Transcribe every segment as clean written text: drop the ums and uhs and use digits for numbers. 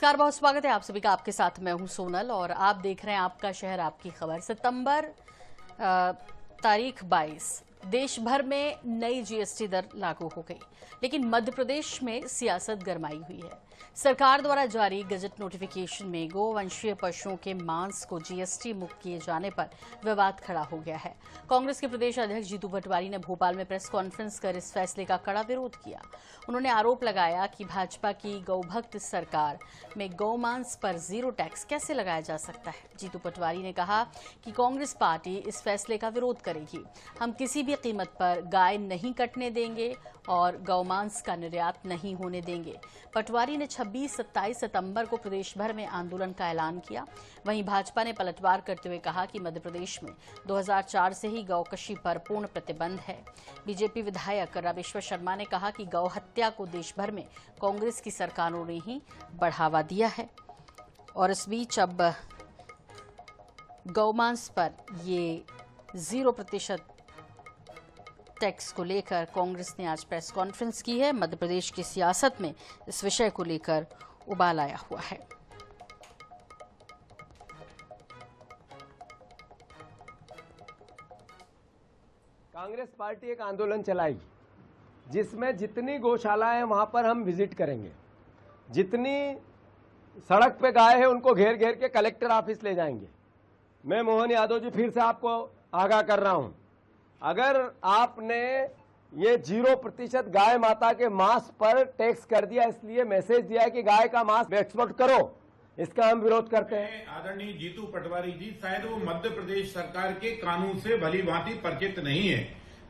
नमस्कार, बहुत स्वागत है आप सभी का। आपके साथ मैं हूं सोनल और आप देख रहे हैं आपका शहर आपकी खबर। सितंबर तारीख 22, देश भर में नई जीएसटी दर लागू हो गई, लेकिन मध्य प्रदेश में सियासत गरमाई हुई है। सरकार द्वारा जारी गजट नोटिफिकेशन में गोवंशीय पशुओं के मांस को जीएसटी मुक्त किए जाने पर विवाद खड़ा हो गया है। कांग्रेस के प्रदेश अध्यक्ष जीतू पटवारी ने भोपाल में प्रेस कॉन्फ्रेंस कर इस फैसले का कड़ा विरोध किया। उन्होंने आरोप लगाया कि भाजपा की गौभक्त सरकार में गौमांस पर जीरो टैक्स कैसे लगाया जा सकता है। जीतू पटवारी ने कहा कि कांग्रेस पार्टी इस फैसले का विरोध करेगी। हम किसी भी कीमत पर गाय नहीं कटने देंगे और गौमांस का निर्यात नहीं होने देंगे। पटवारी ने 26-27 सितंबर को प्रदेश भर में आंदोलन का ऐलान किया। वहीं भाजपा ने पलटवार करते हुए कहा कि मध्य प्रदेश में 2004 से ही गौकशी पर पूर्ण प्रतिबंध है। बीजेपी विधायक रामेश्वर शर्मा ने कहा कि गौ हत्या को देश भर में कांग्रेस की सरकारों ने ही बढ़ावा दिया है। और इस बीच अब गौमांस पर ये 0% टैक्स को लेकर कांग्रेस ने आज प्रेस कॉन्फ्रेंस की है। मध्य प्रदेश की सियासत में इस विषय को लेकर उबाल आया हुआ है। कांग्रेस पार्टी एक आंदोलन चलाएगी जिसमें जितनी गौशाला है वहां पर हम विजिट करेंगे। जितनी सड़क पे गाय है उनको घेर घेर के कलेक्टर ऑफिस ले जाएंगे। मैं मोहन यादव जी फिर से आपको आगाह कर रहा हूं, अगर आपने ये 0% गाय माता के मांस पर टैक्स कर दिया, इसलिए मैसेज दिया है कि गाय का मांस एक्सपोर्ट करो, इसका हम विरोध करते हैं। आदरणीय जीतू पटवारी जी शायद वो मध्य प्रदेश सरकार के कानून से भली भांति परिचित नहीं है।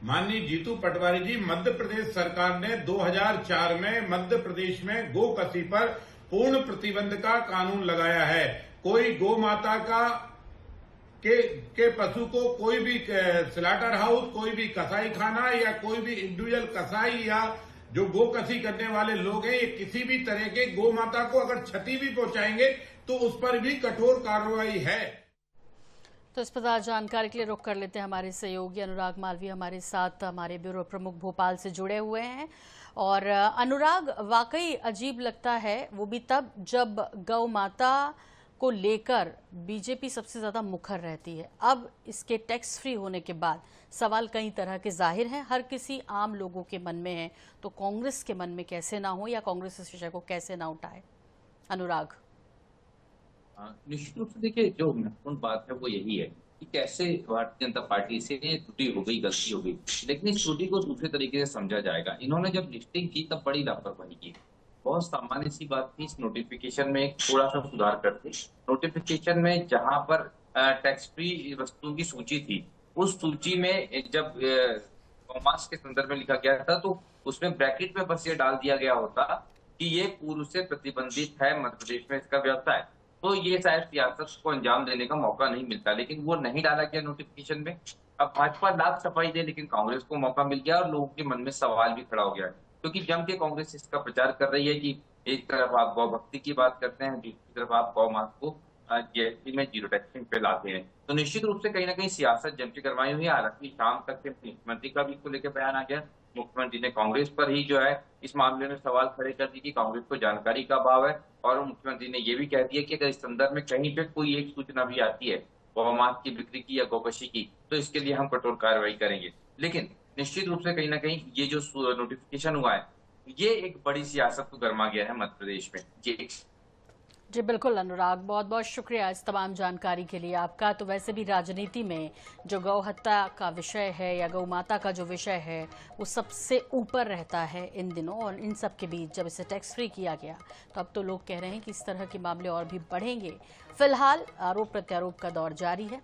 माननीय जीतू पटवारी जी, मध्य प्रदेश सरकार ने 2004 में मध्य प्रदेश में गोकशी पर पूर्ण प्रतिबंध का कानून लगाया है। कोई गौ माता के पशु को कोई भी स्लॉटर हाउस, कोई भी कसाई खाना या कोई भी इंडिविजुअल कसाई या जो गोकशी करने वाले लोग हैं, ये किसी भी तरह के गौ माता को अगर क्षति भी पहुंचाएंगे तो उस पर भी कठोर कार्रवाई है। तो इस पर जानकारी के लिए रुख कर लेते हैं हमारे सहयोगी अनुराग मालवीय हमारे साथ, हमारे ब्यूरो प्रमुख भोपाल से जुड़े हुए हैं। और अनुराग, वाकई अजीब लगता है वो भी तब जब गौ माता को लेकर बीजेपी सबसे ज्यादा मुखर रहती है। अब इसके टैक्स फ्री होने के बाद सवाल कई तरह के जाहिर हैं, हर किसी आम लोगों के मन में है, तो कांग्रेस के मन में कैसे ना हो या कांग्रेस इस विषय को कैसे ना उठाए। अनुराग, निश्चित रूप से देखिए, जो महत्वपूर्ण बात है वो यही है कि कैसे भारतीय जनता पार्टी से त्रुटि हो गई, गलती हो गई, लेकिन इस त्रुटि को दूसरे तरीके से समझा जाएगा। इन्होंने जब लिस्टिंग की तब बड़ी लापरवाही की। बहुत सामान्य सी बात थी, इस नोटिफिकेशन में थोड़ा सा सुधार करते। नोटिफिकेशन में जहां पर टैक्स फ्री वस्तुओं की सूची थी, उस सूची में जब गौमांस के संदर्भ में लिखा गया था तो उसमें ब्रैकेट में बस ये डाल दिया गया होता कि ये पूर्व से प्रतिबंधित है मध्य प्रदेश में इसका व्यवसाय, तो ये शायद सियासत को अंजाम देने का मौका नहीं मिलता। लेकिन वो नहीं डाला गया नोटिफिकेशन में। अब भाजपा लाख सफाई दे, लेकिन कांग्रेस को मौका मिल गया और लोगों के मन में सवाल भी खड़ा हो गया, क्योंकि जम के कांग्रेस इसका प्रचार कर रही है कि एक तरफ आप गौ भक्ति की बात करते हैं, दूसरी तरफ आप गौ मांस को जीएसटी में 0 टैक्स पे लाते हैं। तो निश्चित रूप से कहीं ना कहीं सियासत जम के करवाई हुई है। हालांकि शाम तक के मुख्यमंत्री का भी इसको लेकर बयान आ गया। मुख्यमंत्री ने कांग्रेस पर ही जो है इस मामले में सवाल खड़े कर दिए कि कांग्रेस को जानकारी का अभाव है, और मुख्यमंत्री ने यह भी कह दिया कि अगर इस संदर्भ में कहीं पे कोई एक सूचना भी आती है गौमांस की बिक्री की या गौकशी की, तो इसके लिए हम कठोर कार्रवाई करेंगे। लेकिन निश्चित रूप से कहीं ना कहीं ये जो नोटिफिकेशन हुआ है, ये एक बड़ी सियासत को गरमा गया है मध्य प्रदेश में। जी बिल्कुल अनुराग, बहुत बहुत शुक्रिया इस तमाम जानकारी के लिए आपका। तो वैसे भी राजनीति में जो गौ हत्या का विषय है या गौ माता का जो विषय है वो सबसे ऊपर रहता है इन दिनों, और इन सब के बीच जब इसे टैक्स फ्री किया गया तो अब तो लोग कह रहे हैं कि इस तरह के मामले और भी बढ़ेंगे। फिलहाल आरोप प्रत्यारोप का दौर जारी है।